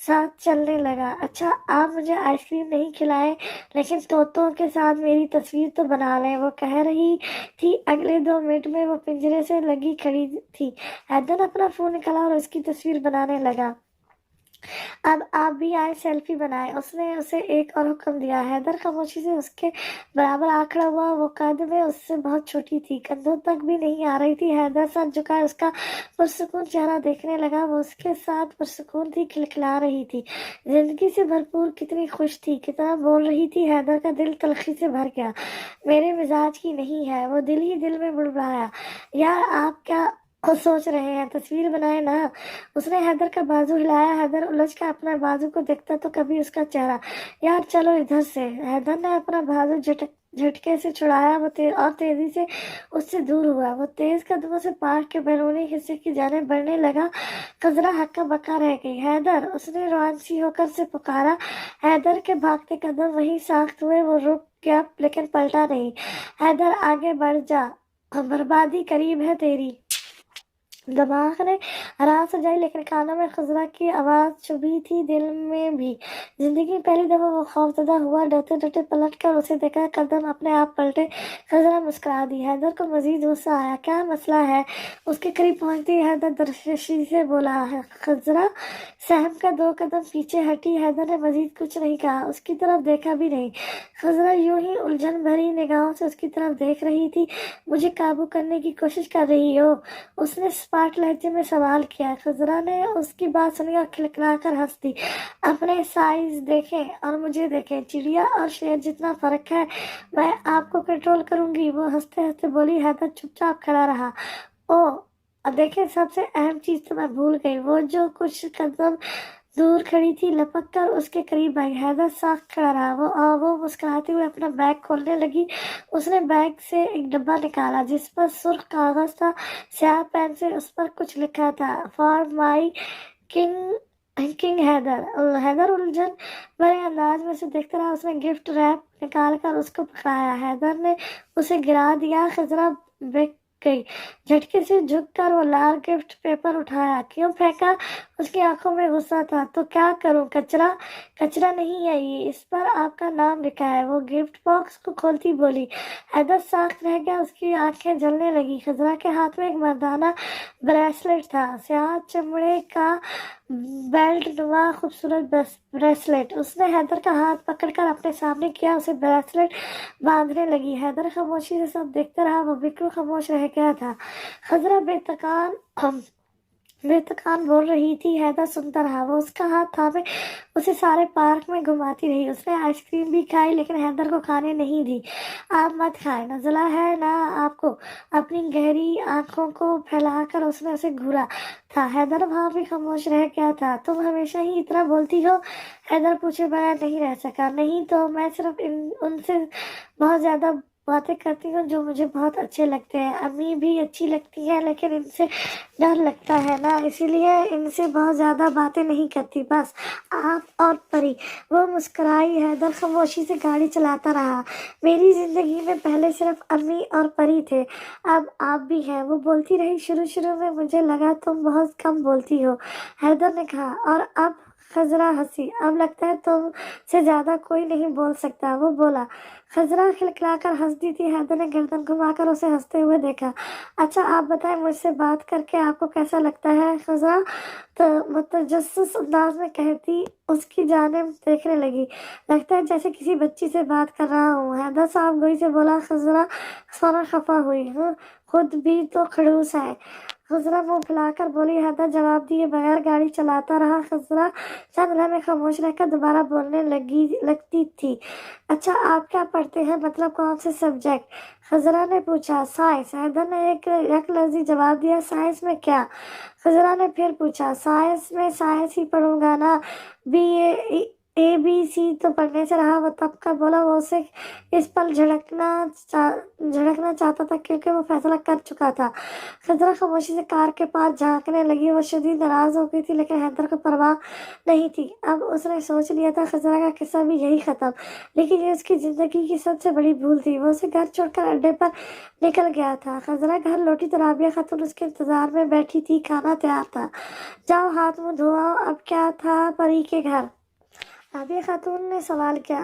ساتھ چلنے لگا۔ اچھا آپ مجھے آئس کریم نہیں کھلائیں، لیکن طوطوں کے ساتھ میری تصویر تو بنا لیں، وہ کہہ رہی تھی۔ اگلے 2 منٹ میں وہ پنجرے سے لگی کھڑی تھی۔ حیدر نے اپنا فون نکالا اور اس کی تصویر بنانے لگا۔ اب آپ بھی آئے، سیلفی بنائیں، اس نے اسے ایک اور حکم دیا۔ حیدر خاموشی سے اس کے برابر آ کھڑا ہوا۔ وہ قد میں اس سے بہت چھوٹی تھی، کندھوں تک بھی نہیں آ رہی تھی۔ حیدر سر جھکائے اس کا پرسکون چہرہ دیکھنے لگا۔ وہ اس کے ساتھ پرسکون تھی، کھلکھلا رہی تھی، زندگی سے بھرپور، کتنی خوش تھی، کتنا بول رہی تھی۔ حیدر کا دل تلخی سے بھر گیا۔ میرے مزاج کی نہیں ہے، وہ دل ہی دل میں بڑبڑایا۔ یار آپ کیا سوچ رہے ہیں، تصویر بنائے نا۔ اس نے حیدر کا بازو ہلایا۔ حیدر الجھ کر اپنا بازو کو دیکھتا تو کبھی اس کا چہرہ۔ یار چلو ادھر سے۔ حیدر نے اپنا بازو جھٹکے سے چھڑایا اور تیزی سے اس سے دور ہوا۔ وہ تیز قدموں سے پارک کے بیرونی حصے کی جانب بڑھنے لگا۔ خضرا ہکا بکا رہ گئی۔ حیدر، اس نے روانسی ہو کر سے پکارا۔ حیدر کے بھاگتے قدم وہیں ساخت ہوئے۔ وہ رک گیا لیکن پلٹا نہیں۔ حیدر آگے بڑھ جا، بربادی قریب ہے تیری۔ دماغ نے راہ سجائی لیکن کانوں میں خضرا کی آواز چبھی تھی، دل میں بھی۔ زندگی میں پہلی دفعہ وہ خوفزدہ ہوا، ڈرتے ڈرتے پلٹ کر اسے دیکھا، قدم اپنے آپ پلٹے۔ خضرا مسکرا دی۔ حیدر کو مزید غصہ آیا۔ کیا مسئلہ ہے؟ اس کے قریب پہنچتی حیدر درشی سے بولا۔ خضرا سہم کر 2 قدم پیچھے ہٹی۔ حیدر نے مزید کچھ نہیں کہا، اس کی طرف دیکھا بھی نہیں۔ خضرا یوں ہی الجھن بھری نگاہوں سے اس کی طرف دیکھ رہی تھی۔ مجھے قابو کرنے کی کوشش کر رہی ہو؟ اس نے سپاٹ لہجے میں سوال کیا۔ خضرا نے اس کی بات سنی اور کھلکھلا کر ہنس دی۔ اپنے سائز دیکھیں اور مجھے دیکھیں، چڑیا اور شیر جتنا فرق ہے، میں آپ کو کنٹرول کروں گی، وہ ہنستے ہنستے بولی۔ حیدر چپ چاپ کھڑا رہا۔ دیکھیں سب سے اہم چیز تو میں بھول گئی۔ وہ جو کچھ قدم دور کھڑی تھی لپک کر اس کے قریب آئی۔ حیدر ساکت کھڑا رہا۔ وہ مسکراتے ہوئے اپنا بیگ کھولنے لگی۔ اس نے بیگ سے ایک ڈبہ نکالا جس پر سرخ کاغذ تھا، سیاہ پین سے اس پر کچھ لکھا تھا، for my king Haider. Haider الجھن بھرے انداز میں اسے دیکھتا رہا۔ اس نے گفٹ ریپ نکال کر اس کو پکڑایا۔ حیدر نے اسے گرا دیا۔ خضرا بک گئی۔ جھٹکے سے جھک کر وہ لال گفٹ پیپر اٹھایا۔ کیوں پھینکا؟ اس کی آنکھوں میں غصہ تھا۔ تو کیا کروں؟ کچرا نہیں ہے یہ، اس پر آپ کا نام لکھا ہے۔ وہ گفٹ باکس کو کھولتی بولی۔ حیدر ساکت رہ گیا، اس کی آنکھیں جلنے لگی۔ خضرا کے ہاتھ میں ایک مردانہ بریسلٹ تھا، سیاہ چمڑے کا بیلٹ نما خوبصورت بریسلٹ۔ اس نے حیدر کا ہاتھ پکڑ کر اپنے سامنے کیا، اسے بریسلٹ باندھنے لگی۔ حیدر خاموشی سے سب دیکھتا رہا، وہ بالکل خاموش رہ گیا تھا۔ خضرا بے تکان بول رہی تھی، حیدر سنتا رہا۔ وہ اس کا ہاتھ تھامے اسے سارے پارک میں گھماتی رہی۔ اس نے آئس کریم بھی کھائی لیکن حیدر کو کھانے نہیں دی۔ آپ مت کھائیں، نزلہ ہے نا آپ کو؟ اپنی گہری آنکھوں کو پھیلا کر اس نے اسے گھورا تھا۔ حیدر وہاں بھی خاموش رہ گیا تھا۔ تم ہمیشہ ہی اتنا بولتی ہو؟ حیدر پوچھے بغیر نہیں رہ سکا۔ نہیں تو میں صرف ان سے بہت زیادہ باتیں کرتی ہوں جو مجھے بہت اچھے لگتے ہیں. امی بھی اچھی لگتی ہے لیکن ان سے ڈر لگتا ہے نا، اسی لیے ان سے بہت زیادہ باتیں نہیں کرتی. بس آپ اور پری. وہ مسکرائی. حیدر خاموشی سے گاڑی چلاتا رہا. میری زندگی میں پہلے صرف امی اور پری تھے، اب آپ بھی ہیں. وہ بولتی رہی. شروع میں مجھے لگا تم بہت کم بولتی ہو، حیدر نے کہا. اور اب خضرا ہنسی. اب لگتا ہے تم سے زیادہ کوئی نہیں بول سکتا. وہ بولا. خضرا کھلکھلا کر ہنس دی تھی. حیدر نے گردن گھما کر اسے ہنستے ہوئے دیکھا. اچھا آپ بتائیں، مجھ سے بات کر کے آپ کو کیسا لگتا ہے؟ خضرا متجسس انداز میں کہتی اس کی جانب دیکھنے لگی. لگتا ہے جیسے کسی بچی سے بات کر رہا ہوں. حیدر صاحب گوئی سے بولا. خضرا فوراً خفا ہوئی. خود بھی تو خڑوس ہے. خضرا منہ پھیلا کر بولی. حیدر جواب دیے بغیر گاڑی چلاتا رہا. خضرا چند لمحے خاموش رہ کر دوبارہ بولنے لگتی تھی. اچھا آپ کیا پڑھتے ہیں، مطلب کون سے سبجیکٹ؟ خضرا نے پوچھا. سائنس. حیدر نے ایک لفظی جواب دیا. سائنس میں کیا؟ خضرا نے پھر پوچھا. سائنس میں سائنس ہی پڑھوں گا نا، بی اے بی سی تو پڑھنے سے رہا. وہ تب کا بولا. وہ اسے اس پل جھڑکنا چاہتا تھا کیونکہ وہ فیصلہ کر چکا تھا. خضرا خاموشی سے کار کے پاس جھانکنے لگی. وہ شدید ناراض ہو گئی تھی لیکن حیدر کو پرواہ نہیں تھی. اب اس نے سوچ لیا تھا خضرا کا قصہ بھی یہی ختم. لیکن یہ اس کی زندگی کی سب سے بڑی بھول تھی. وہ اسے گھر چھوڑ کر اڈے پر نکل گیا تھا. خضرا گھر لوٹی تو رابعہ خاتون اس کے انتظار میں بیٹھی تھی. کھانا تیار تھا. جاؤ ہاتھ منہ دھو آؤ. اب کیا تھا پری کے گھر؟ رابعہ خاتون نے سوال کیا.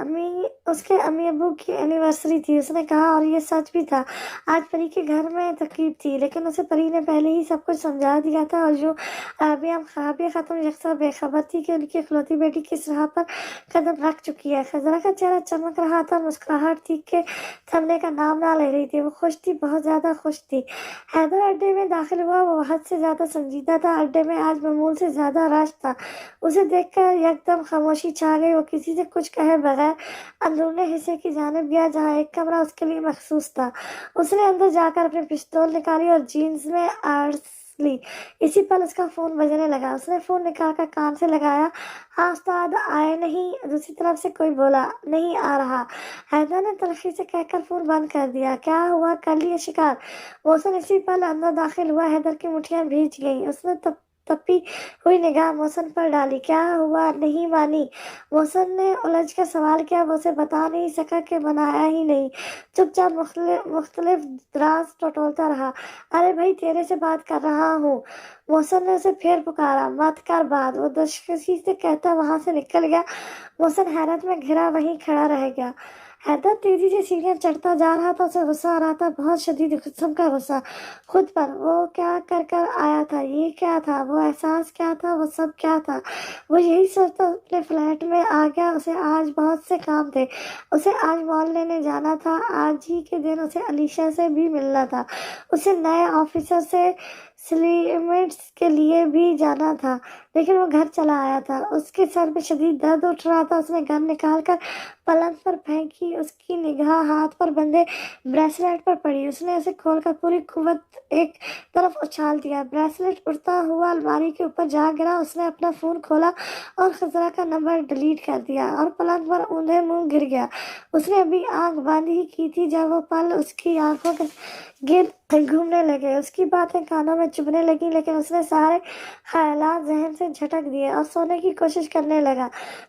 اس کے امی ابو کی اینیورسری تھی، اس نے کہا. اور یہ سچ بھی تھا. آج پری کے گھر میں تقریب تھی لیکن اسے پری نے پہلے ہی سب کچھ سمجھا دیا تھا. اور جو رابعہ خاتون یکساں بے خبر تھی کہ ان کی اکلوتی بیٹی کس راہ پر قدم رکھ چکی ہے. خضرا کا چہرہ چمک رہا تھا. مسکراہٹ تھی کہ تھمنے کا نام نہ لے رہی تھی. وہ خوش تھی، بہت زیادہ خوش تھی. حیدر اڈے میں داخل ہوا. وہ حد سے زیادہ سنجیدہ تھا. اڈے میں آج معمول سے زیادہ رش تھا. اسے دیکھ کر یکدم خاموشی چھا گئی. وہ کسی سے کچھ کہے بغیر اندرونے حصے کی جانب گیا جہاں ایک کمرہ اس کے لیے مخصوص تھا. اس نے اندر جا کر اپنی پستول نکالی اور جینز میں آرس لی. اسی پل اس کا فون بجنے لگا. اس نے فون نکال کر کان سے لگایا. ہاں استاد آئے نہیں؟ دوسری طرف سے کوئی بولا. نہیں آ رہا. حیدر نے تلخی سے کہہ کر فون بند کر دیا. کیا ہوا، کر لیے شکار؟ محسن اسی پل اندر داخل ہوا. حیدر کی مٹھیاں بھیج گئیں. اس نے تپی ہوئی نگاہ محسن پر ڈالی. کیا ہوا؟ نہیں مانی. محسن نے الجھ کر سوال کیا. وہ اسے بتا نہیں سکا کہ بنایا ہی نہیں. چپ چاپ مختلف دراز ٹٹولتا رہا. ارے بھائی تیرے سے بات کر رہا ہوں. محسن نے اسے پھر پکارا. مت کر بات. وہ دشخشی سے کہتا وہاں سے نکل گیا. محسن حیرت میں گھرا وہیں کھڑا رہ گیا. حیدر تیزی سے سیڑھیاں چڑھتا جا رہا تھا. اسے غصہ آ رہا تھا، بہت شدید قسم کا غصہ خود پر. وہ کیا کر آیا تھا؟ یہ کیا تھا؟ وہ احساس کیا تھا؟ وہ سب کیا تھا؟ وہ یہی سوچتا اپنے فلیٹ میں آ گیا. اسے آج بہت سے کام تھے. اسے آج مال لینے جانا تھا. آج ہی کے دن اسے علیشا سے بھی ملنا تھا. اسے نئے آفیسر سے سیٹلمنٹس کے لیے بھی جانا تھا. لیکن وہ گھر چلا آیا تھا. اس کے سر میں شدید درد اٹھ رہا تھا. اس نے گن نکال کر پلنگ پر پھینکی. اس کی نگاہ ہاتھ پر بندھے بریسلیٹ پر پڑی. اس نے اسے کھول کر پوری قوت ایک طرف اچھال دیا. بریسلیٹ اڑتا ہوا الماری کے اوپر جا گرا. اس نے اپنا فون کھولا اور خضرا کا نمبر ڈیلیٹ کر دیا اور پلنگ پر اوندھے منہ گر گیا. اس نے ابھی آنکھ بند ہی کی تھی جب وہ پل اس کی آنکھوں کے گرد گھومنے لگے. اس کی باتیں کانوں میں چبھنے لگیں لیکن اس نے سارے خیالات ذہن سے جھٹک دیے اور سونے کی کوشش کرنے لگا.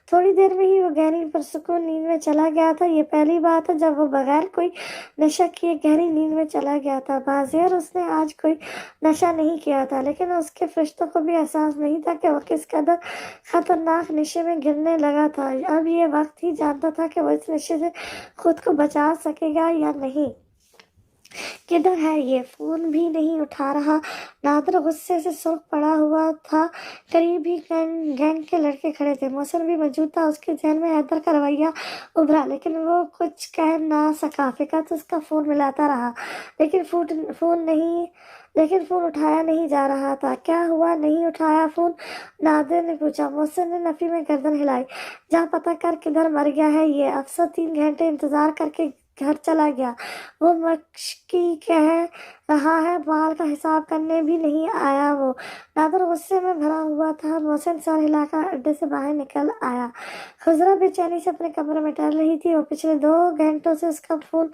تھوڑی دیر میں ہی وہ گہری پرسکون نیند میں چلا گیا تھا. یہ پہلی بات ہے جب وہ بغیر کوئی نشہ کیے گہری نیند میں چلا گیا تھا. بظاہر اس نے آج کوئی نشہ نہیں کیا تھا لیکن اس کے فرشتوں کو بھی احساس نہیں تھا کہ وہ کس قدر خطرناک نشے میں گرنے لگا تھا. اب یہ وقت ہی جانتا تھا کہ وہ اس نشے سے خود کو بچا سکے گا یا نہیں. کدھر ہے یہ؟ فون بھی نہیں اٹھا رہا. نادر غصے سے سرخ پڑا ہوا تھا. قریب ہی گینگ کے لڑکے کھڑے تھے. محسن بھی موجود تھا. اس کے ذہن میں حیدر کا رویہ ابھرا لیکن وہ کچھ کہہ نہ سکا. فقط اس کا فون ملاتا رہا لیکن فون اٹھایا نہیں جا رہا تھا. کیا ہوا نہیں اٹھایا فون؟ نادر نے پوچھا. محسن نے نفی میں گردن ہلائی. جا پتہ کر کدھر مر گیا ہے یہ. افسر 3 گھنٹے انتظار کر کے گھر چلا گیا. وہ مشکی کہہ رہا ہے، مال کا حساب کرنے بھی نہیں آیا وہ۔ نادر غصے میں بھرا ہوا تھا۔ محسن سر ہلا کر اڈے سے باہر نکل آیا۔ خضرا بے چینی سے اپنے کمرے میں ٹہل رہی تھی۔ وہ پچھلے 2 گھنٹوں سے اس کا فون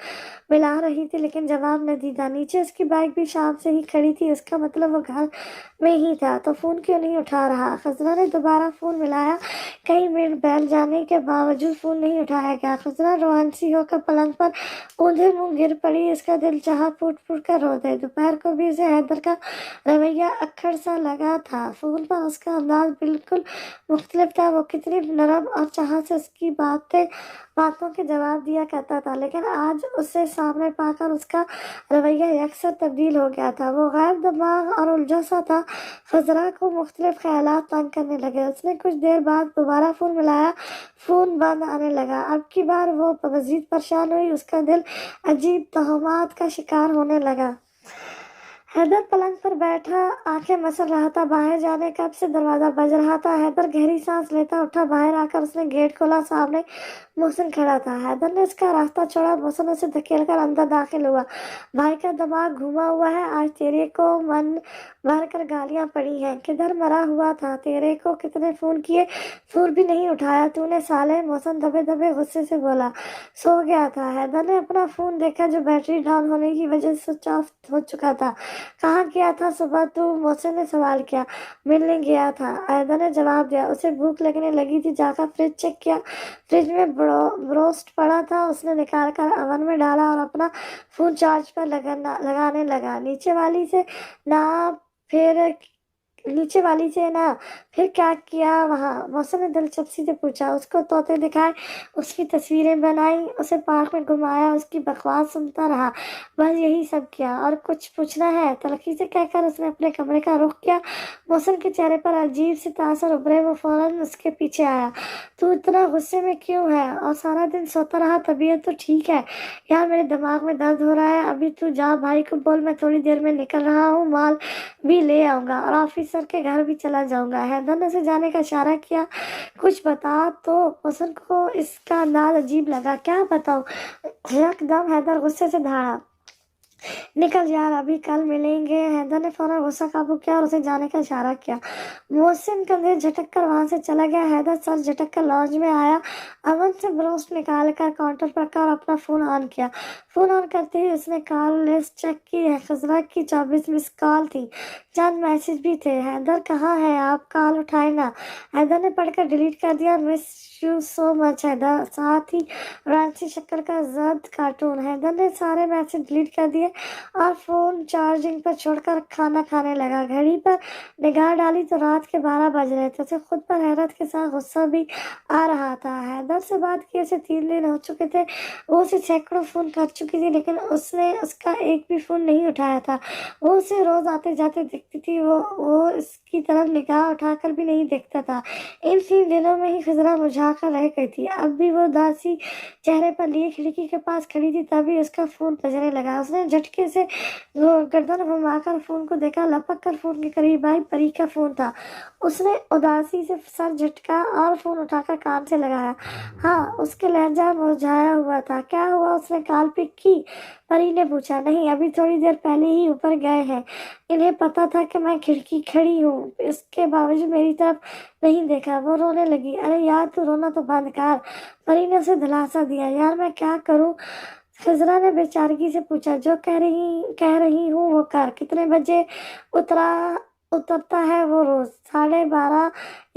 ملا رہی تھی لیکن جواب نہ دیتا۔ نیچے اس کی بائک بھی شام سے ہی کھڑی تھی، اس کا مطلب وہ گھر میں ہی تھا، تو فون کیوں نہیں اٹھا رہا؟ خضرا نے دوبارہ فون ملایا، کئی منٹ بیل جانے کے باوجود فون نہیں اٹھایا گیا۔ خضرا روانسی ہو کر پلنگ پر اوندھے منہ گر پڑی۔ اس کا دل چاہا پھوٹ پھوٹ کر رو دے۔ دوپہر کو بھی اسے حیدر کا رویہ اکھڑ سا لگا تھا۔ فون پر اس کا انداز بالکل مختلف تھا۔ وہ کتنی نرم اور چاہت سے اس کی باتوں کے جواب دیا کرتا تھا، لیکن آج اسے سامنے پا کر اس کا رویہ یکسر تبدیل ہو گیا تھا۔ وہ غائب دماغ اور الجھا سا تھا۔ خضرا کو مختلف خیالات تنگ کرنے لگے۔ اس نے کچھ دیر بعد دوبارہ فون ملایا، فون بند آنے لگا۔ اب کی بار وہ مزید پریشان ہوئی۔ اس کا دل عجیب توہمات کا شکار ہونے لگا۔ حیدر پلنگ پر بیٹھا آنکھیں مسل رہا تھا۔ باہر جانے کب سے دروازہ بج رہا تھا۔ حیدر گہری سانس لیتا اٹھا۔ باہر آ کر اس نے گیٹ کھولا۔ سامنے محسن کھڑا تھا۔ حیدر نے اس کا راستہ چھوڑا۔ محسن اسے دھکیل کر اندر داخل ہوا۔ بھائی کا دماغ گھوما ہوا ہے، آج تیرے کو من بھر کر گالیاں پڑی ہیں۔ کدھر مرا ہوا تھا؟ تیرے کو کتنے فون کیے، فون بھی نہیں اٹھایا تو نے سالے، محسن دبے دبے غصے سے بولا۔ سو گیا تھا۔ حیدر نے اپنا فون دیکھا جو بیٹری ڈاؤن ہونے کی وجہ سے سوئچ آف ہو چکا تھا۔ کہاں گیا تھا صبح تو؟ محسن نے سوال کیا۔ ملنے گیا تھا، حیدر نے جواب دیا۔ اسے بھوک لگنے لگی تھی۔ جا کر فریج چیک کیا، فریج میں بروسٹ پڑا تھا۔ اس نے نکال کر اوون میں ڈالا اور اپنا فون چارج پر لگانے لگا۔ نیچے والی سے نا، پھر کیا کیا وہاں؟ محسن نے دلچسپی سے پوچھا۔ اس کو طوطے دکھائے، اس کی تصویریں بنائیں، اسے پارک میں گھمایا، اس کی بکواس سنتا رہا، بس یہی سب کیا؟ اور کچھ پوچھنا ہے؟ تلخی سے کہہ کر اس نے اپنے کمرے کا رخ کیا۔ محسن کے چہرے پر عجیب سے تاثر ابھرے۔ وہ فوراً اس کے پیچھے آیا۔ تو اتنا غصے میں کیوں ہے؟ اور سارا دن سوتا رہا؟ طبیعت تو ٹھیک ہے؟ یار میرے دماغ میں درد ہو رہا ہے۔ ابھی تو جا، بھائی کو بول میں تھوڑی دیر میں نکل رہا ہوں، مال بھی لے آؤں گا اور آفیسر کے گھر بھی چلا جاؤں گا۔ حیدر نے اسے جانے کا اشارہ کیا۔ کچھ بتا تو۔ محسن کو اس کا انداز عجیب لگا۔ کیا بتاؤں؟ یک دم حیدر غصے سے دھاڑا۔ نکل یار، ابھی کل ملیں گے۔ حیدر نے فوراً غصہ قابو کیا اور اسے جانے کا اشارہ کیا۔ محسن کندھے جھٹک کر وہاں سے چلا گیا۔ حیدر سر جھٹک کر لانج میں آیا، اوون سے بروسٹ نکال کر کاؤنٹر پر رکھا اور اپنا فون آن کیا۔ فون آن کرتے ہی اس نے کال لسٹ چیک کی۔ خضرا کی 24 مس کال تھی، چند میسج بھی تھے۔ حیدر کہاں ہے آپ؟ کال اٹھائے نا۔ حیدر نے پڑھ کر ڈیلیٹ کر دیا۔ مس یو سو مچ حیدر، ساتھ ہی رانسی شکل کا زرد کارٹون۔ حیدر نے سارے میسج ڈیلیٹ کر دیے اور فون چارجنگ پر چھوڑ کر کھانا کھانے لگا۔ گھڑی پر نگاہ ڈالی تو رات کے 12 بج رہے تھے۔ اسے خود پر حیرت کے ساتھ غصہ بھی آ رہا تھا۔ حیدر سے بات کیے اسے 3 دن ہو چکے تھے۔ وہ اسے سینکڑوں فون کر چکی تھی لیکن اس نے اس کا ایک بھی فون نہیں اٹھایا تھا۔ وہ اسے روز آتے جاتے دیکھتی تھی، وہ اس کی طرف نگاہ اٹھا کر بھی نہیں دیکھتا تھا۔ ان 3 دنوں میں ہی خضرا مرجھا کر رہ گئی تھی۔ اب بھی وہ اداسی چہرے پر لیے کھڑکی کے پاس کھڑی تھی، تبھی اس کا فون بجنے لگا۔ اس نے جھٹکے سے گردن گھما کر فون کو دیکھا، لپک کر فون کے قریب آئی۔ پری کا فون تھا۔ اس نے اداسی سے سر جھٹکا اور فون اٹھا کر کان سے لگایا۔ ہاں، اس کے لہجہ مرجھایا ہوا تھا۔ کیا ہوا؟ اس نے کال پک کی؟ پری نے پوچھا۔ نہیں، ابھی تھوڑی دیر پہلے ہی اوپر گئے ہیں۔ انہیں پتا تھا کہ میں کھڑکی کھڑی ہوں، اس کے باوجود میری طرف نہیں دیکھا۔ وہ رونے لگی۔ ارے یار تو رونا تو بند کر، پری نے اسے دلاسا دیا۔ یار میں کیا کروں؟ خضرا نے بے چارگی سے پوچھا۔ جو کہہ رہی ہوں وہ کر۔ کتنے بجے اترتا ہے وہ روز؟ 12:30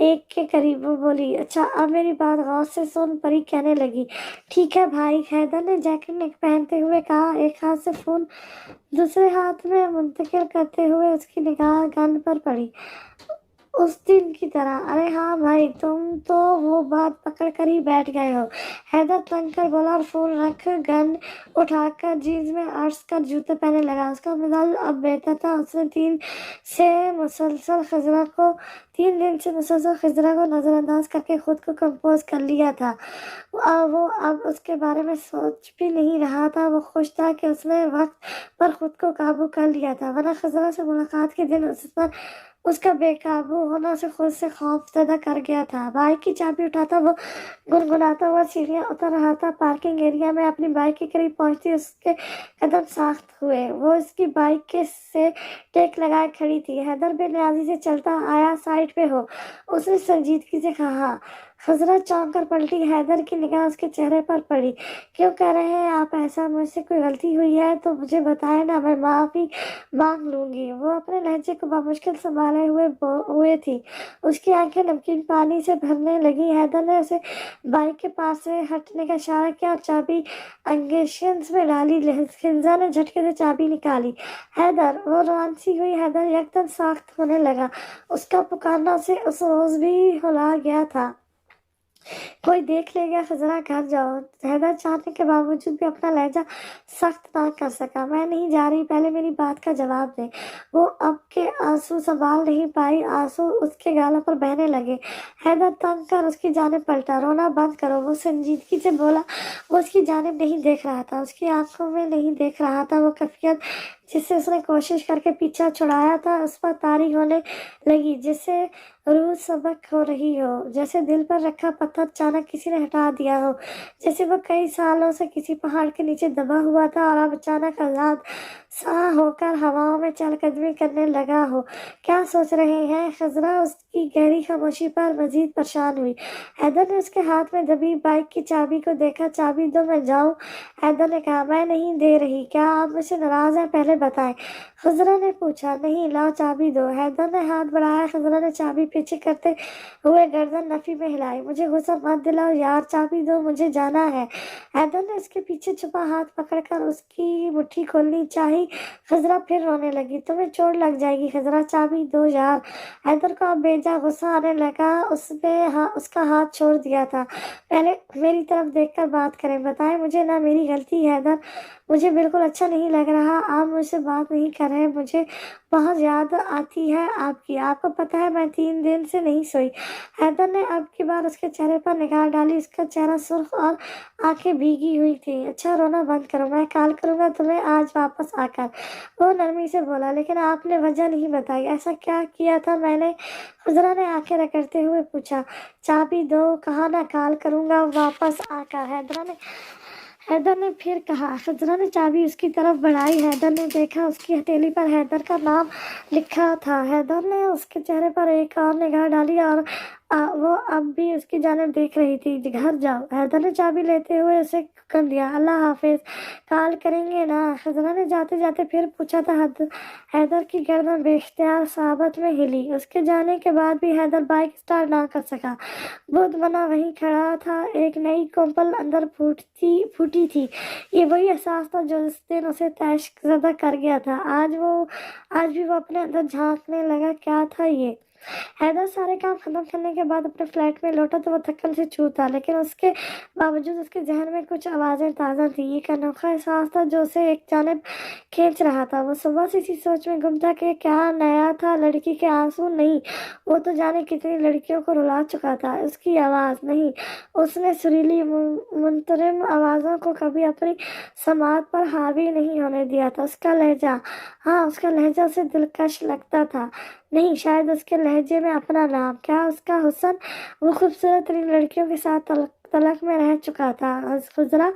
1 کے قریب۔ وہ بولی۔ اچھا اب میری بات غور سے سن، پری کہنے لگی۔ ٹھیک ہے بھائی، حیدر نے جیکٹ پہنتے ہوئے کہا، ایک ہاتھ سے فون دوسرے ہاتھ میں منتقل کرتے ہوئے۔ اس کی نگاہ گن پر پڑی، اس دن کی طرح۔ ارے ہاں بھائی، تم تو وہ بات پکڑ کر ہی بیٹھ گئے ہو، حیدر تنگ کر بولا اور فون رکھ گن اٹھا کر جینز میں ارس کر جوتے پہننے لگا۔ اس کا مزاج اب بہتر تھا۔ اس نے 3 دن سے مسلسل خضرا کو نظر انداز کر کے خود کو کمپوز کر لیا تھا۔ وہ اب اس کے بارے میں سوچ بھی نہیں رہا تھا۔ وہ خوش تھا کہ اس نے وقت پر خود کو قابو کر لیا تھا، ورنہ خضرا سے ملاقات کے دن اس پر اس کا بے قابو ہونا اسے خود سے خوف زدہ کر گیا تھا۔ بائک کی چابی اٹھاتا وہ گنگناتا ہوا سیڑھیاں اتر رہا تھا۔ پارکنگ ایریا میں اپنی بائک کے قریب پہنچتی اس کے قدم ساخت ہوئے۔ وہ اس کی بائک کے سے ٹیک لگائے کھڑی تھی۔ حیدر بے نیازی سے چلتا آیا، سائڈ پہ ہو، اس نے سنجیدگی سے کہا۔ خضرا چونک کر پلٹی۔ حیدر کی نگاہ اس کے چہرے پر پڑی۔ کیوں کہہ رہے ہیں آپ ایسا؟ مجھ سے کوئی غلطی ہوئی ہے تو مجھے بتائیں نا، میں معافی مانگ لوں گی۔ وہ اپنے لہجے کو بمشکل سنبھالے ہوئے تھی۔ اس کی آنکھیں نمکین پانی سے بھرنے لگیں۔ حیدر نے اسے بائک کے پاس سے ہٹنے کا اشارہ کیا اور چابی انگیشنز میں ڈالی۔ خنزا نے جھٹکے سے چابی نکالی۔ حیدر! وہ روان سی ہوئی۔ حیدر یکدم ساخت ہونے لگا۔ اس کا پکارنا اسے اس روز بھی رلا گیا تھا۔ کوئی دیکھ لے گا خضرا، گھر جاؤ۔ حیدر چاہنے کے باوجود بھی اپنا لہجہ سخت نہ کر سکا۔ میں نہیں جا رہی، پہلے میری بات کا جواب دیں۔ وہ اب کے آنسو سنبھال نہیں پائی، آنسو اس کے گالوں پر بہنے لگے۔ حیدر تنگ کر اس کی جانب پلٹا۔ رونا بند کرو، وہ سنجیدگی سے بولا۔ وہ اس کی جانب نہیں دیکھ رہا تھا، اس کی آنکھوں میں نہیں دیکھ رہا تھا۔ وہ کیفیت جس سے اس نے کوشش کر کے پیچھا چھڑایا تھا اس پر طاری ہونے لگی، جیسے روح سبک ہو رہی ہو، جیسے دل پر رکھا پتھر اچانک کسی نے ہٹا دیا ہو، جیسے وہ کئی سالوں سے کسی پہاڑ کے نیچے دبا ہوا تھا اور اب اچانک آزاد سا ہو کر ہواؤں میں چل قدمی کرنے لگا ہو۔ کیا سوچ رہے ہیں؟ خضرا اس کی گہری خاموشی پر مزید پریشان ہوئی۔ حیدر نے اس کے ہاتھ میں دبی بائک کی چابی کو دیکھا۔ چابی دو، میں جاؤں؟ حیدر نے کہا۔ میں نہیں دے رہی۔ کیا آپ مجھ سے ناراض ہیں؟ پہلے بتائیں۔ خضرا نے پوچھا۔ نہیں، لاؤ چابی دو۔ حیدر نے ہاتھ بڑھایا۔ خضرا نے چابی پیچھے کرتے ہوئے گردن نفی میں ہلائی۔ مجھے غصہ مت دلاؤ یار، چابی دو، مجھے جانا ہے۔ حیدر نے اس کے پیچھے چھپا ہاتھ پکڑ کر اس کی مٹھی کھولنی چاہی۔ خضرا پھر رونے لگی۔ تمہیں چوٹ لگ جائے گی خضرا، چابی دو یار۔ حیدر کو اب بے جا غصہ آنے لگا۔ اس نے اس کا ہاتھ چھوڑ دیا تھا۔ پہلے میری طرف دیکھ کر بات کریں، بتائیں مجھے نا میری غلطی ہے حیدر؟ مجھے بالکل اچھا نہیں لگ رہا آپ مجھ سے بات نہیں کر رہے۔ مجھے بہت یاد آتی ہے آپ کی۔ آپ کو پتہ ہے میں 3 دن سے نہیں سوئی۔ حیدر نے اب کی بار اس کے چہرے پر نگاہ ڈالی۔ اس کا چہرہ سرخ اور آنکھیں بھیگی ہوئی تھیں۔ اچھا، رونا بند کرو، میں کال کروں گا تمہیں آج واپس آ کر، وہ نرمی سے بولا۔ لیکن آپ نے وجہ نہیں بتائی، ایسا کیا کیا تھا میں نے؟ خضرا نے آنکھیں رگڑتے ہوئے پوچھا۔ چابی دو، کہا نا کال کروں گا واپس آ کر، حیدر نے پھر کہا۔ خضرا نے چابی اس کی طرف بڑھائی۔ حیدر نے دیکھا اس کی ہتھیلی پر حیدر کا نام لکھا تھا۔ حیدر نے اس کے چہرے پر ایک اور نگاہ ڈالی اور وہ اب بھی اس کی جانب دیکھ رہی تھی۔ گھر جاؤ۔ حیدر نے چابی لیتے ہوئے اسے حکم دیا۔ اللہ حافظ، کال کریں گے نا؟ خضرا نے جاتے جاتے پھر پوچھا تھا۔ حیدر کی گردن بے اختیار صحابت میں ہلی۔ اس کے جانے کے بعد بھی حیدر بائک اسٹارٹ نہ کر سکا۔ بدھ بنا وہیں کھڑا تھا، ایک نئی کمپل اندر پھوٹی تھی۔ یہ وہی احساس تھا جو اس دن اسے طیش زدہ کر گیا تھا۔ آج بھی وہ اپنے اندر جھانکنے لگا، کیا تھا یہ؟ حیدر سارے کام ختم کرنے کے بعد اپنے فلیٹ میں لوٹا تو وہ تھکن سے چور تھا، لیکن اس کے باوجود اس کے ذہن میں کچھ آوازیں تازہ تھیں۔ یہ ایک انوکھا احساس تھا جو اسے ایک جانب کھینچ رہا تھا۔ وہ صبح سے اسی سوچ میں گم تھا کہ کیا نیا تھا لڑکی کے آنسو؟ نہیں، وہ تو جانے کتنی لڑکیوں کو رلا چکا تھا۔ اس کی آواز نہیں، اس نے سریلی منترم آوازوں کو کبھی اپنی سماعت پر حاوی نہیں ہونے دیا تھا۔ اس کا لہجہ، ہاں اس کا لہجہ اسے دلکش لگتا تھا۔ نہیں، شاید اس کے لہجے میں اپنا نام۔ کیا اس کا حسن؟ وہ خوبصورت ترین لڑکیوں کے ساتھ تلق میں رہ چکا تھا۔ خضرا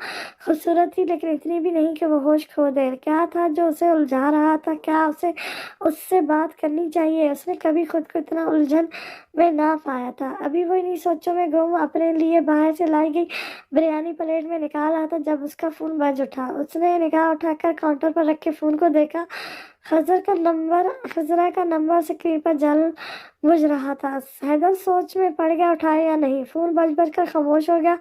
خوبصورت تھی لیکن اتنی بھی نہیں کہ وہ ہوش کھو دے۔ کیا تھا جو اسے الجھا رہا تھا؟ کیا اسے اس سے بات کرنی چاہیے؟ اس نے کبھی خود کو اتنا الجھن میں نہ پایا تھا۔ ابھی وہ انہی سوچوں میں گم اپنے لیے باہر سے لائی گئی بریانی پلیٹ میں نکال رہا تھا جب اس کا فون بج اٹھا۔ اس نے نگاہ اٹھا کر کاؤنٹر پر رکھے فون کو دیکھا۔ خضرا کا نمبر اسکرین پر جل بجھ رہا تھا۔ حیدر سوچ میں پڑ گیا، اٹھائے یا نہیں۔ فون بج کر خاموش ہو گیا۔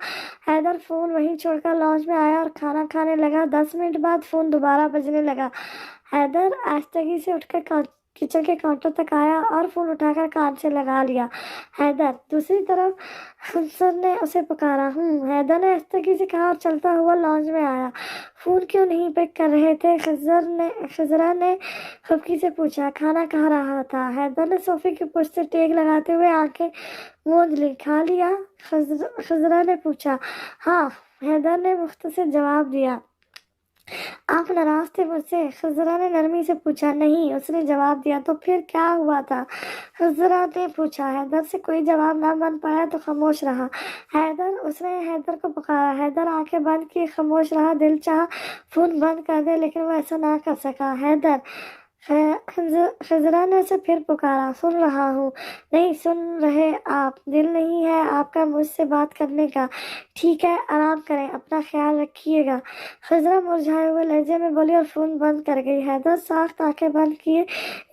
حیدر فون وہیں چھوڑ کر لاؤنج میں آیا اور کھانا کھانے لگا۔ 10 منٹ بعد فون دوبارہ بجنے لگا۔ حیدر آہستگی سے اٹھ کر کچن کے کاؤنٹر تک آیا اور فون اٹھا کر کان سے لگا لیا۔ حیدر! دوسری طرف خنزر نے اسے پکارا۔ حیدر نے آہستگی سے کہا اور چلتا ہوا لاؤنج میں آیا۔ فون کیوں نہیں پک کر رہے تھے؟ خضرا نے خفگی سے پوچھا۔ کھانا کھا رہا تھا۔ حیدر نے صوفے کی پشت سے ٹیک لگاتے ہوئے آنکھیں موند لی۔ کھا لیا؟ خضرا نے پوچھا۔ ہاں، حیدر نے مختصر جواب دیا۔ آپ ناراض تھے مجھ سے؟ خضرہ نے نرمی سے پوچھا۔ نہیں، اس نے جواب دیا۔ تو پھر کیا ہوا تھا؟ خضرہ نے پوچھا۔ حیدر سے کوئی جواب نہ بن پایا تو خاموش رہا۔ حیدر، اس نے حیدر کو پکارا۔ حیدر آنکھیں بند کیے خاموش رہا۔ دل چاہا فون بند کر دے لیکن وہ ایسا نہ کر سکا۔ حیدر! خضرہ نے اسے پھر پکارا۔ سن رہا ہوں۔ نہیں سن رہے آپ؟ دل نہیں ہے آپ کا مجھ سے بات کرنے کا؟ ٹھیک ہے، آرام کریں، اپنا خیال رکھیے گا۔ خضرہ مرجھائے ہوئے لہجے میں بولی اور فون بند کر گئی۔ حیدر ساخت آنکھیں بند کیے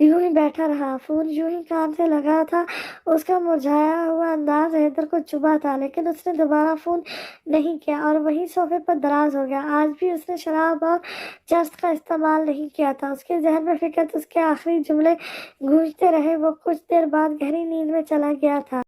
یوں ہی بیٹھا رہا۔ فون یوں ہی کان سے لگا تھا۔ اس کا مرجھایا ہوا انداز حیدر کو چبھا تھا، لیکن اس نے دوبارہ فون نہیں کیا اور وہیں صوفے پر دراز ہو گیا۔ آج بھی اس نے شراب اور چرس کا استعمال نہیں کیا تھا۔ اس کے ذہن میں فقط اس کے آخری جملے گونجتے رہے۔ وہ کچھ دیر بعد گہری نیند میں چلا گیا تھا۔